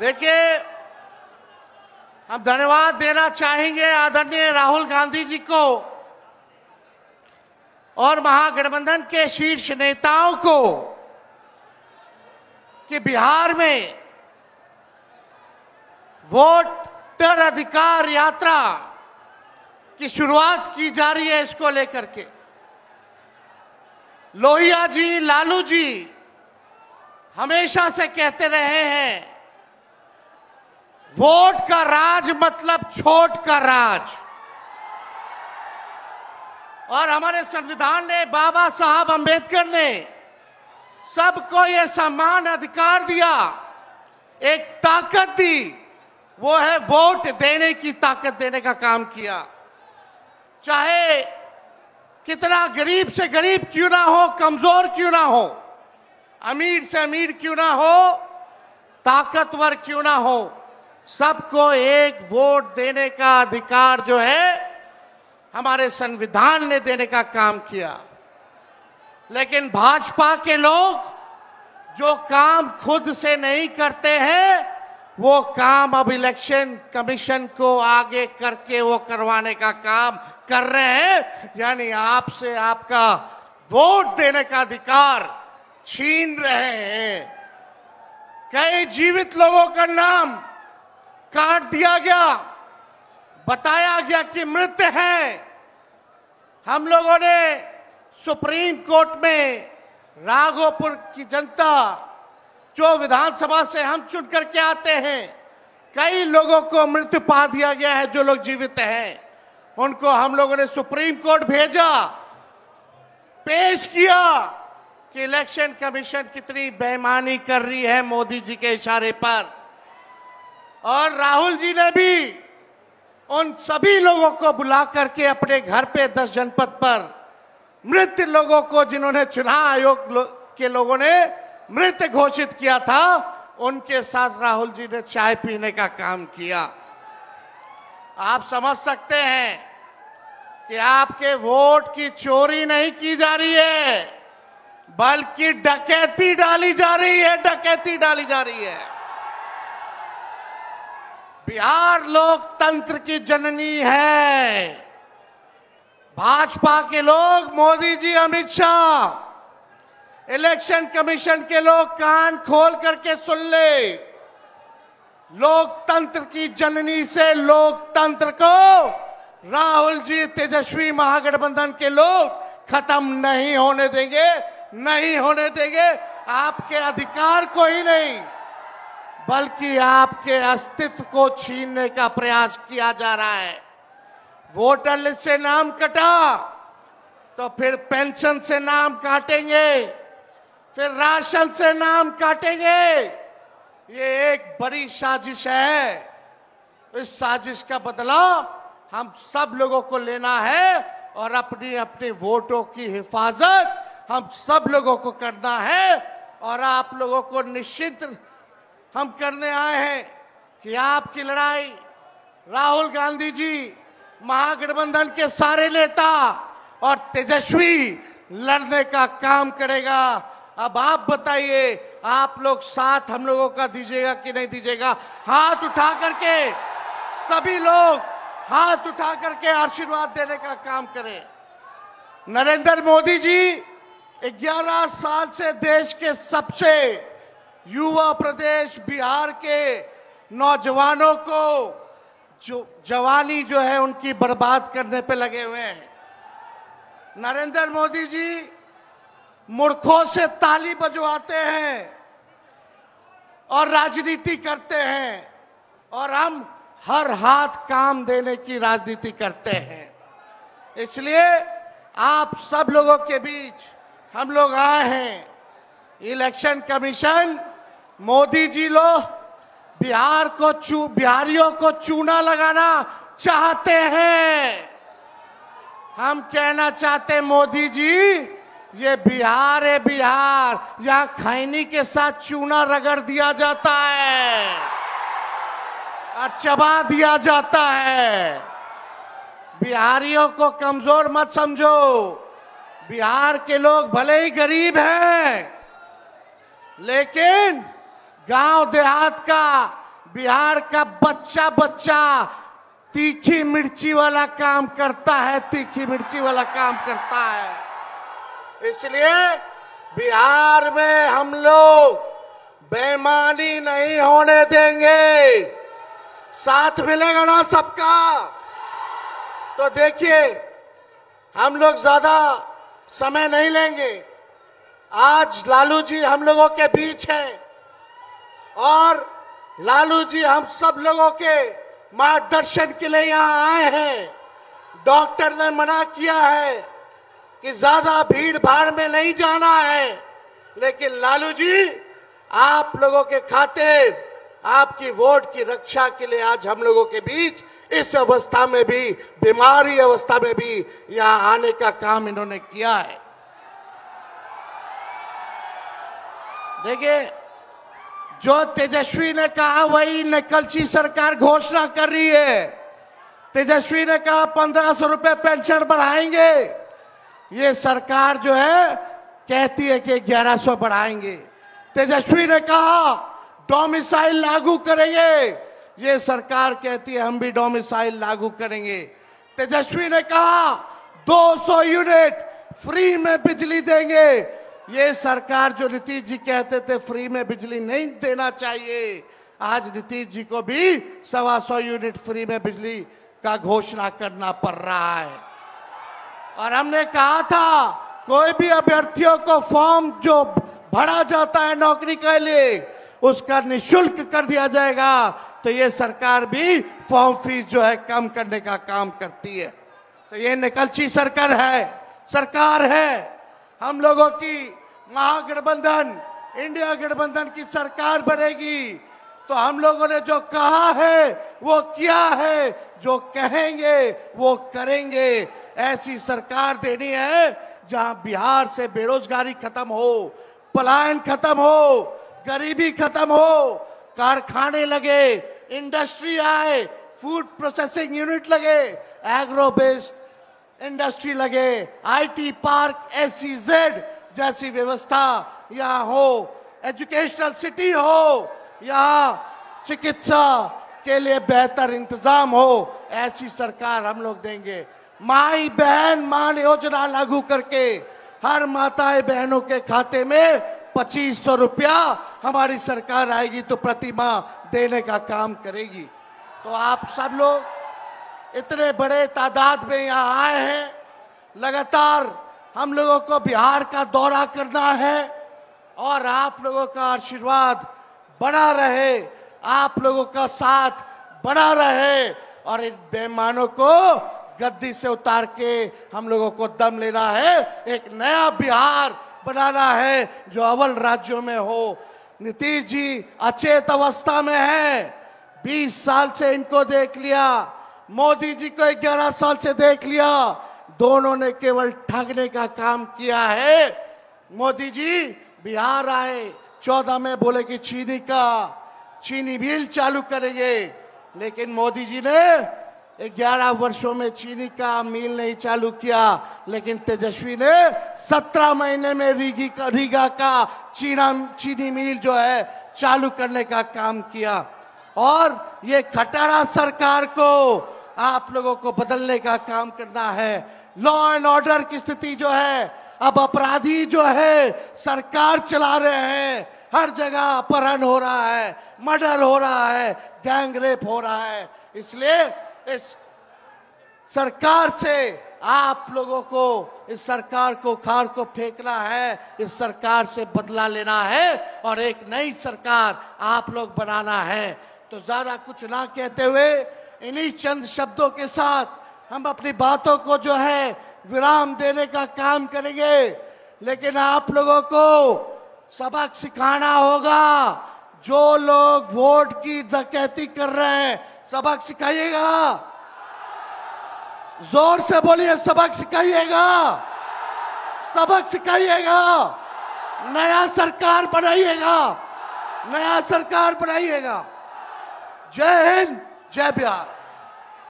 देखिए, हम धन्यवाद देना चाहेंगे आदरणीय राहुल गांधी जी को और महागठबंधन के शीर्ष नेताओं को कि बिहार में वोटर अधिकार यात्रा की शुरुआत की जा रही है। इसको लेकर के लोहिया जी, लालू जी हमेशा से कहते रहे हैं, वोट का राज मतलब छोट का राज। और हमारे संविधान ने, बाबा साहब अंबेडकर ने सबको ये समान अधिकार दिया, एक ताकत दी, वो है वोट देने की ताकत देने का काम किया। चाहे कितना गरीब से गरीब क्यों ना हो, कमजोर क्यों ना हो, अमीर से अमीर क्यों ना हो, ताकतवर क्यों ना हो, सबको एक वोट देने का अधिकार जो है हमारे संविधान ने देने का काम किया। लेकिन भाजपा के लोग जो काम खुद से नहीं करते हैं, वो काम अब इलेक्शन कमीशन को आगे करके वो करवाने का काम कर रहे हैं। यानी आपसे आपका वोट देने का अधिकार छीन रहे हैं। कई जीवित लोगों का नाम काट दिया गया, बताया गया कि मृत हैं। हम लोगों ने सुप्रीम कोर्ट में राघोपुर की जनता, जो विधानसभा से हम चुन करके आते हैं, कई लोगों को मृत्यु पा दिया गया है। जो लोग जीवित हैं उनको हम लोगों ने सुप्रीम कोर्ट भेजा, पेश किया कि इलेक्शन कमीशन कितनी बेईमानी कर रही है मोदी जी के इशारे पर। और राहुल जी ने भी उन सभी लोगों को बुला करके अपने घर पे 10 जनपद पर मृत लोगों को, जिन्होंने चुनाव आयोग के लोगों ने मृत घोषित किया था, उनके साथ राहुल जी ने चाय पीने का काम किया। आप समझ सकते हैं कि आपके वोट की चोरी नहीं की जा रही है, बल्कि डकैती डाली जा रही है, डकैती डाली जा रही है। बिहार लोकतंत्र की जननी है। भाजपा के लोग, मोदी जी, अमित शाह, इलेक्शन कमीशन के लोग कान खोल करके सुन ले। लोकतंत्र की जननी से लोकतंत्र को राहुल जी, तेजस्वी महागठबंधन के लोग खत्म नहीं होने देंगे, नहीं होने देंगे। आपके अधिकार को ही नहीं, बल्कि आपके अस्तित्व को छीनने का प्रयास किया जा रहा है। वोटर लिस्ट से नाम कटा तो फिर पेंशन से नाम काटेंगे, फिर राशन से नाम काटेंगे। ये एक बड़ी साजिश है। इस साजिश का बदला हम सब लोगों को लेना है और अपनी अपनी वोटों की हिफाजत हम सब लोगों को करना है। और आप लोगों को निश्चित हम करने आए हैं कि आपकी लड़ाई राहुल गांधी जी, महागठबंधन के सारे नेता और तेजस्वी लड़ने का काम करेगा। अब आप बताइए, आप लोग साथ हम लोगों का दीजिएगा कि नहीं दीजिएगा? हाथ उठा करके सभी लोग हाथ उठा करके आशीर्वाद देने का काम करें। नरेंद्र मोदी जी 11 साल से देश के सबसे युवा प्रदेश बिहार के नौजवानों को जो जवानी जो है उनकी बर्बाद करने पे लगे हुए हैं। नरेंद्र मोदी जी मूर्खों से ताली बजवाते हैं और राजनीति करते हैं, और हम हर हाथ काम देने की राजनीति करते हैं। इसलिए आप सब लोगों के बीच हम लोग आए हैं। इलेक्शन कमीशन, मोदी जी लोग बिहारियों को चूना लगाना चाहते हैं। हम कहना चाहते हैं, मोदी जी, ये बिहार है, बिहार, यहाँ खैनी के साथ चूना रगड़ दिया जाता है और चबा दिया जाता है। बिहारियों को कमजोर मत समझो। बिहार के लोग भले ही गरीब हैं, लेकिन गांव देहात का बिहार का बच्चा बच्चा तीखी मिर्ची वाला काम करता है, तीखी मिर्ची वाला काम करता है। इसलिए बिहार में हम लोग बेईमानी नहीं होने देंगे। साथ मिलेगा ना सबका? तो देखिए, हम लोग ज्यादा समय नहीं लेंगे। आज लालू जी हम लोगों के बीच हैं और लालू जी हम सब लोगों के मार्गदर्शन के लिए यहाँ आए हैं। डॉक्टर ने मना किया है कि ज्यादा भीड़ भाड़ में नहीं जाना है, लेकिन लालू जी आप लोगों के खातिर, आपकी वोट की रक्षा के लिए आज हम लोगों के बीच इस अवस्था में भी, बीमारी अवस्था में भी यहाँ आने का काम इन्होंने किया है। देखिए, जो तेजस्वी ने कहा वही नकलची सरकार घोषणा कर रही है। तेजस्वी ने कहा 1500 रुपए पेंशन बढ़ाएंगे, ये सरकार जो है कहती है कि 1100 बढ़ाएंगे। तेजस्वी ने कहा डोमिसाइल लागू करेंगे, ये सरकार कहती है हम भी डोमिसाइल लागू करेंगे। तेजस्वी ने कहा 200 यूनिट फ्री में बिजली देंगे, ये सरकार जो नीतीश जी कहते थे फ्री में बिजली नहीं देना चाहिए, आज नीतीश जी को भी 125 यूनिट फ्री में बिजली का घोषणा करना पड़ रहा है। और हमने कहा था कोई भी अभ्यर्थियों को फॉर्म जो भरा जाता है नौकरी के लिए उसका निःशुल्क कर दिया जाएगा, तो ये सरकार भी फॉर्म फीस जो है कम करने का काम करती है। तो ये नकलची सरकार है। हम लोगों की महागठबंधन, इंडिया गठबंधन की सरकार बनेगी तो हम लोगों ने जो कहा है वो किया है, जो कहेंगे वो करेंगे। ऐसी सरकार देनी है जहां बिहार से बेरोजगारी खत्म हो, पलायन खत्म हो, गरीबी खत्म हो, कारखाने लगे, इंडस्ट्री आए, फूड प्रोसेसिंग यूनिट लगे, एग्रो बेस्ड इंडस्ट्री लगे, आईटी पार्क, SEZ जैसी व्यवस्था यहाँ हो, एजुकेशनल सिटी हो, यहाँ चिकित्सा के लिए बेहतर इंतजाम हो, ऐसी सरकार हम लोग देंगे। माई बहन मान योजना लागू करके हर माताएं बहनों के खाते में 2500 रुपया हमारी सरकार आएगी तो प्रति माह देने का काम करेगी। तो आप सब लोग इतने बड़े तादाद में यहाँ आए हैं, लगातार हम लोगों को बिहार का दौरा करना है और आप लोगों का आशीर्वाद बना रहे, आप लोगों का साथ बना रहे और इन बेईमानों को गद्दी से उतार के हम लोगों को दम लेना है, एक नया बिहार बनाना है जो अव्वल राज्यों में हो। नीतीश जी अचेत अवस्था में हैं, 20 साल से इनको देख लिया, मोदी जी को 11 साल से देख लिया, दोनों ने केवल ठगने का काम किया है। मोदी जी बिहार आए, 14 में बोले कि चीनी मिल चालू करेंगे, लेकिन मोदी जी ने 11 वर्षों में चीनी का मिल नहीं चालू किया, लेकिन तेजस्वी ने 17 महीने में रीगा का चीनी मिल जो है चालू करने का काम किया। और ये खटारा सरकार को आप लोगों को बदलने का काम करना है। लॉ एंड ऑर्डर की स्थिति जो है, अब अपराधी जो है सरकार चला रहे हैं, हर जगह अपहरण हो रहा है, मर्डर हो रहा है, गैंग रेप हो रहा है। इसलिए इस सरकार से आप लोगों को, इस सरकार को खार को फेंकना है, इस सरकार से बदला लेना है और एक नई सरकार आप लोग बनाना है। तो ज्यादा कुछ ना कहते हुए इन्हीं चंद शब्दों के साथ हम अपनी बातों को जो है विराम देने का काम करेंगे, लेकिन आप लोगों को सबक सिखाना होगा। जो लोग वोट की डकैती कर रहे हैं सबक सिखाइएगा, जोर से बोलिए, सबक सिखाइएगा, सबक सिखाइएगा, नया सरकार बनाइएगा, नया सरकार बनाइएगा। जय हिंद, जय बिहार।